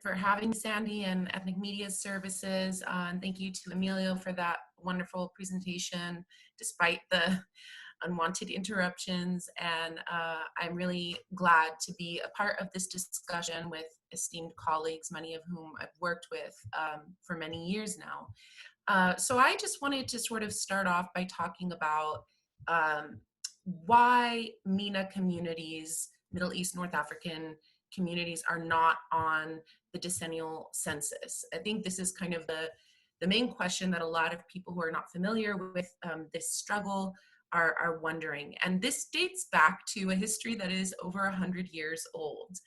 for having Sandy and Ethnic Media Services. And thank you to Emilio for that wonderful presentation, despite the unwanted interruptions. And I'm really glad to be a part of this discussion with esteemed colleagues, many of whom I've worked with for many years now. So I just wanted to sort of start off by talking about why MENA communities, Middle East, North African communities, are not on the decennial census. I think this is kind of the main question that a lot of people who are not familiar with this struggle are wondering. And this dates back to a history that is over 100 years old.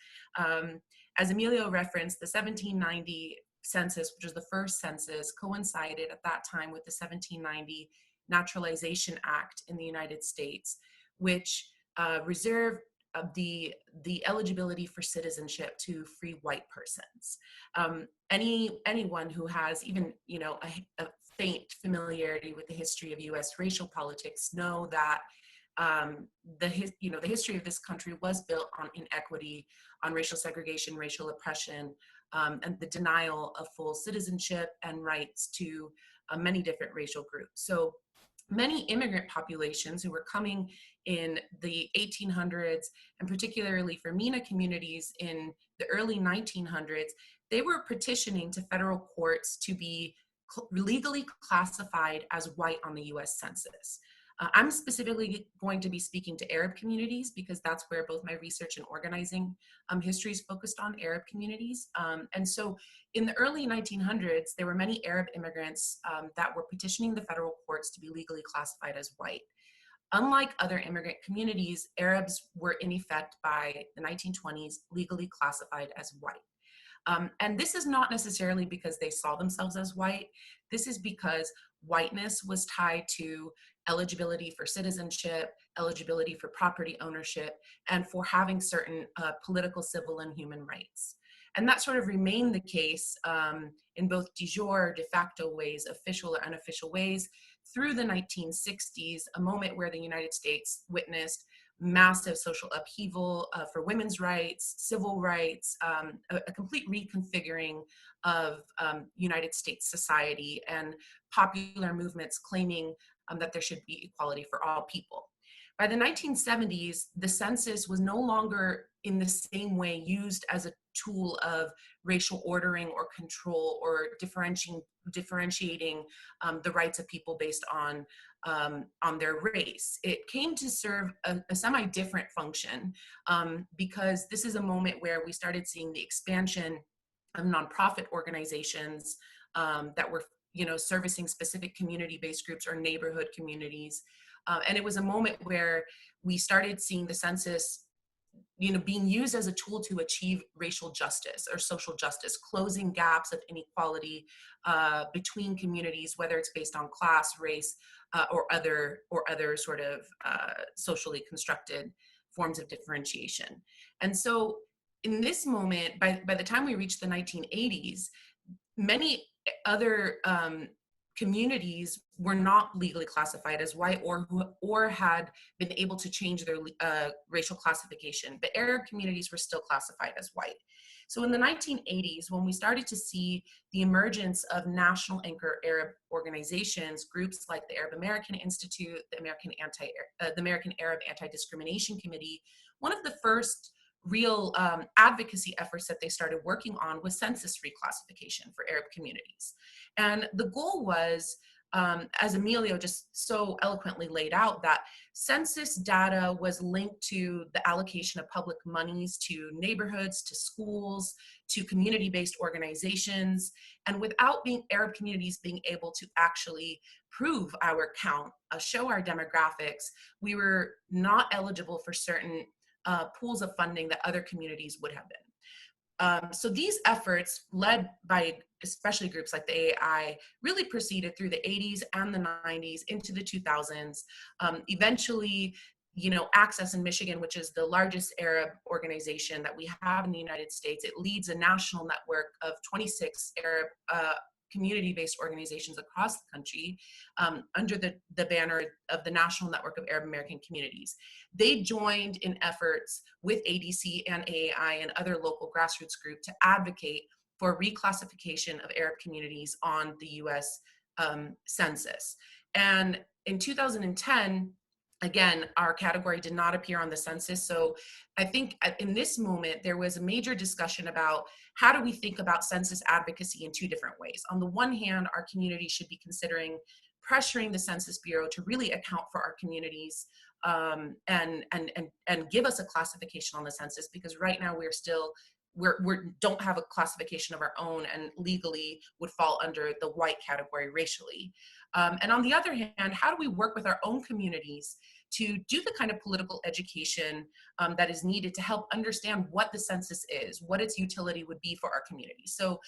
As Emilio referenced, the 1790 census, which was the first census, coincided at that time with the 1790 Naturalization Act in the United States, which reserved the eligibility for citizenship to free white persons. Anyone who has even a faint familiarity with the history of U.S. racial politics know that the history of this country was built on inequity, on racial segregation, racial oppression, and the denial of full citizenship and rights to many different racial groups. So many immigrant populations who were coming in the 1800s, and particularly for MENA communities in the early 1900s, they were petitioning to federal courts to be legally classified as white on the US Census. I'm specifically going to be speaking to Arab communities because that's where both my research and organizing history is focused on, Arab communities. And so in the early 1900s, there were many Arab immigrants that were petitioning the federal courts to be legally classified as white. Unlike other immigrant communities, Arabs were in effect by the 1920s legally classified as white. And this is not necessarily because they saw themselves as white. This is because whiteness was tied to eligibility for citizenship, eligibility for property ownership, and for having certain political, civil, and human rights. And that sort of remained the case in both de jure, de facto ways, official or unofficial ways, through the 1960s, a moment where the United States witnessed massive social upheaval for women's rights, civil rights, a complete reconfiguring of United States society, and popular movements claiming that there should be equality for all people. By the 1970s, the census was no longer in the same way used as a tool of racial ordering or control or differentiating the rights of people based on their race. It came to serve a semi-different function because this is a moment where we started seeing the expansion of nonprofit organizations that were servicing specific community-based groups or neighborhood communities. And it was a moment where we started seeing the census being used as a tool to achieve racial justice or social justice, closing gaps of inequality between communities, whether it's based on class, race, or other sort of socially constructed forms of differentiation. And so in this moment, by the time we reached the 1980s, many other communities were not legally classified as white or had been able to change their racial classification, but Arab communities were still classified as white. So in the 1980s, when we started to see the emergence of national anchor Arab organizations, groups like the Arab American Institute, the American Arab Anti-Discrimination Committee, one of the first real advocacy efforts that they started working on was census reclassification for Arab communities. And the goal was, as Emilio just so eloquently laid out, that census data was linked to the allocation of public monies to neighborhoods, to schools, to community-based organizations. And without Arab communities being able to actually prove our count, show our demographics, we were not eligible for certain pools of funding that other communities would have been. So these efforts, led by especially groups like the AAI, really proceeded through the 80s and the 90s into the 2000s. Eventually, Access in Michigan, which is the largest Arab organization that we have in the United States, it leads a national network of 26 Arab community-based organizations across the country under the banner of the National Network of Arab American Communities. They joined in efforts with ADC and AAI and other local grassroots groups to advocate for reclassification of Arab communities on the US Census. And in 2010, again, our category did not appear on the census. So I think in this moment, there was a major discussion about how do we think about census advocacy in two different ways. On the one hand, our community should be considering pressuring the Census Bureau to really account for our communities and give us a classification on the census, because right now we don't have a classification of our own and legally would fall under the white category racially. And on the other hand, how do we work with our own communities to do the kind of political education that is needed to help understand what the census is, what its utility would be for our community? So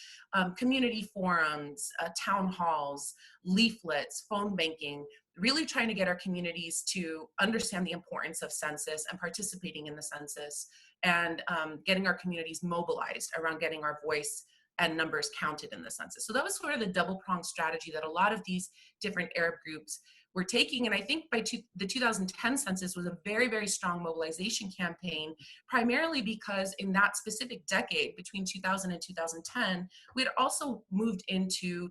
community forums, town halls, leaflets, phone banking, really trying to get our communities to understand the importance of census and participating in the census, and getting our communities mobilized around getting our voice and numbers counted in the census. So that was sort of the double-pronged strategy that a lot of these different Arab groups were taking. And I think the 2010 census was a very, very strong mobilization campaign, primarily because in that specific decade, between 2000 and 2010, we had also moved into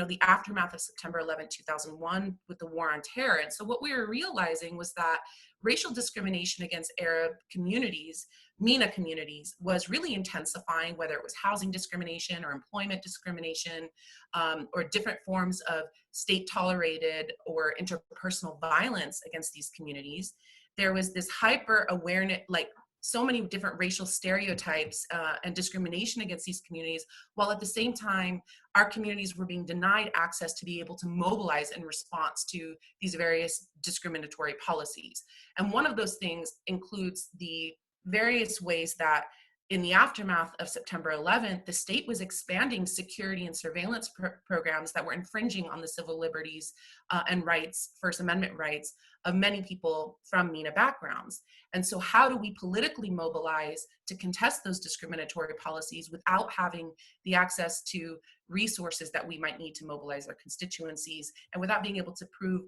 the aftermath of September 11, 2001 with the war on terror. And so what we were realizing was that racial discrimination against Arab communities, MENA communities, was really intensifying, whether it was housing discrimination or employment discrimination, or different forms of state-tolerated or interpersonal violence against these communities. There was this hyper awareness, like so many different racial stereotypes and discrimination against these communities, while at the same time, our communities were being denied access to be able to mobilize in response to these various discriminatory policies. And one of those things includes the various ways that in the aftermath of September 11th, the state was expanding security and surveillance programs that were infringing on the civil liberties and rights, First Amendment rights, of many people from MENA backgrounds. And so how do we politically mobilize to contest those discriminatory policies without having the access to resources that we might need to mobilize our constituencies, and without being able to prove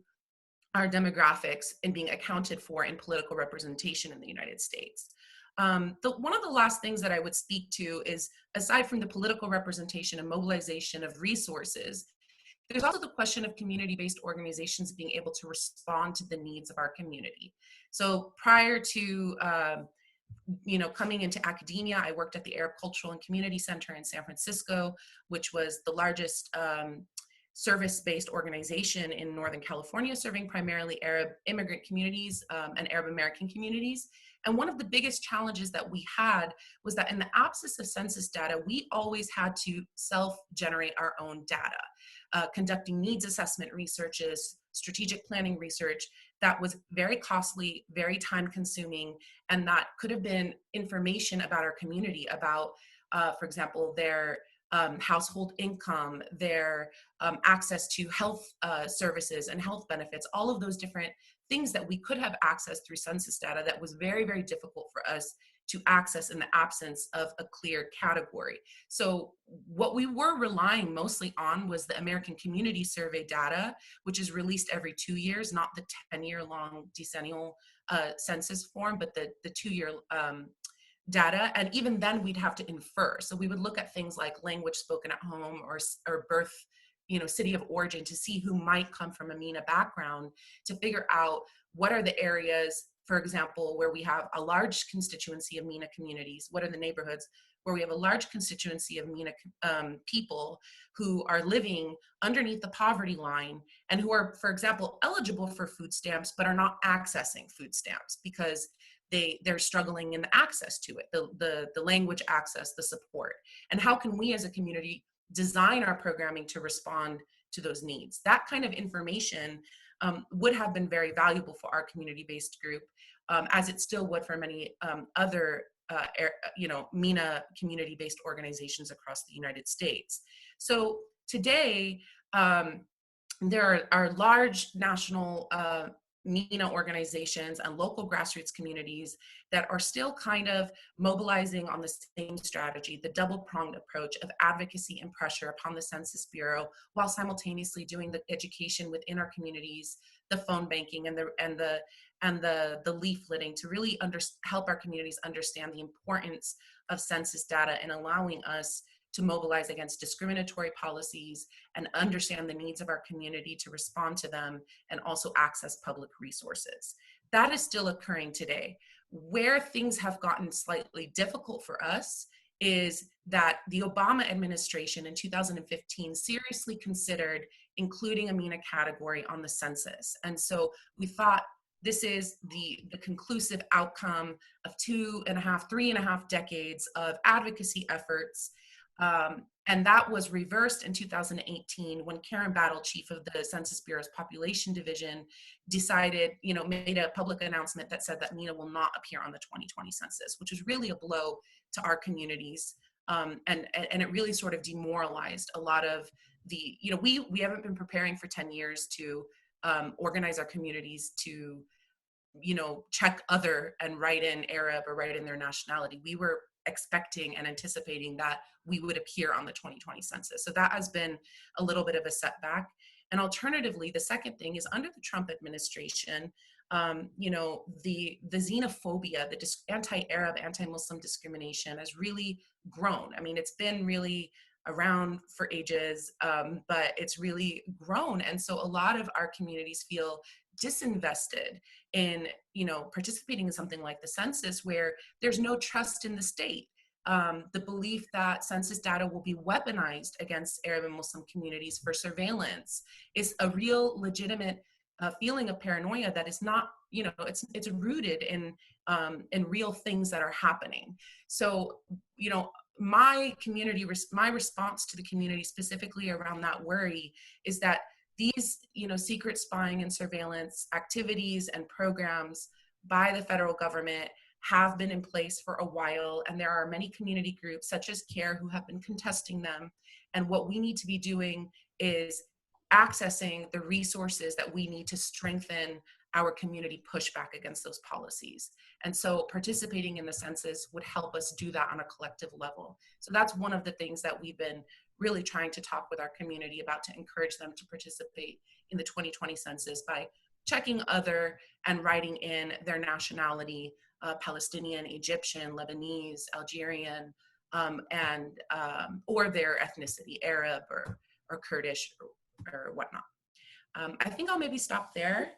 our demographics and being accounted for in political representation in the United States? One of the last things that I would speak to is, aside from the political representation and mobilization of resources, there's also the question of community-based organizations being able to respond to the needs of our community. So prior to coming into academia, I worked at the Arab Cultural and Community Center in San Francisco, which was the largest service-based organization in Northern California, serving primarily Arab immigrant communities and Arab American communities. And one of the biggest challenges that we had was that in the absence of census data, we always had to self-generate our own data, conducting needs assessment researches, strategic planning research that was very costly, very time-consuming, and that could have been information about our community, about, for example, their household income, their access to health services and health benefits, all of those different things that we could have access through census data that was very, very difficult for us to access in the absence of a clear category. So what we were relying mostly on was the American Community Survey data, which is released every 2 years, not the 10-year-long decennial census form, but the 2-year data. And even then we'd have to infer. So we would look at things like language spoken at home or birth, city of origin, to see who might come from a MENA background, to figure out what are the areas, for example, where we have a large constituency of MENA communities. What are the neighborhoods where we have a large constituency of MENA people who are living underneath the poverty line and who are, for example, eligible for food stamps, but are not accessing food stamps because they're struggling in the access to it, the language access, the support. And how can we as a community design our programming to respond to those needs? That kind of information would have been very valuable for our community-based group, as it still would for many other MENA community-based organizations across the United States. So today, there are large national MENA organizations and local grassroots communities that are still kind of mobilizing on the same strategy, the double-pronged approach of advocacy and pressure upon the Census Bureau, while simultaneously doing the education within our communities, the phone banking and the leafleting to really help our communities understand the importance of census data and allowing us to mobilize against discriminatory policies and understand the needs of our community to respond to them and also access public resources. That is still occurring today. Where things have gotten slightly difficult for us is that the Obama administration in 2015 seriously considered including a MENA category on the census. And so we thought this is the conclusive outcome of 2.5, 3.5 decades of advocacy efforts. And that was reversed in 2018 when Karen Battle, chief of the Census Bureau's Population Division, decided, made a public announcement that said that MENA will not appear on the 2020 census, which was really a blow to our communities. And it really sort of demoralized a lot of the, we haven't been preparing for 10 years to organize our communities to, check other and write in Arab or write in their nationality. We were expecting and anticipating that we would appear on the 2020 census. So that has been a little bit of a setback. And alternatively, the second thing is under the Trump administration, the xenophobia, the anti-Arab, anti-Muslim discrimination has really grown. I mean, it's been really around for ages, but it's really grown. And so a lot of our communities feel disinvested in, participating in something like the census where there's no trust in the state. The belief that census data will be weaponized against Arab and Muslim communities for surveillance is a real legitimate feeling of paranoia that is not, it's rooted in real things that are happening. So, my response to the community specifically around that worry is that these, secret spying and surveillance activities and programs by the federal government have been in place for a while, and there are many community groups such as CARE who have been contesting them. And what we need to be doing is accessing the resources that we need to strengthen our community pushback against those policies. And so participating in the census would help us do that on a collective level. So that's one of the things that we've been really trying to talk with our community about, to encourage them to participate in the 2020 census by checking other and writing in their nationality, Palestinian, Egyptian, Lebanese, Algerian, or their ethnicity, Arab or Kurdish or whatnot. I think I'll maybe stop there.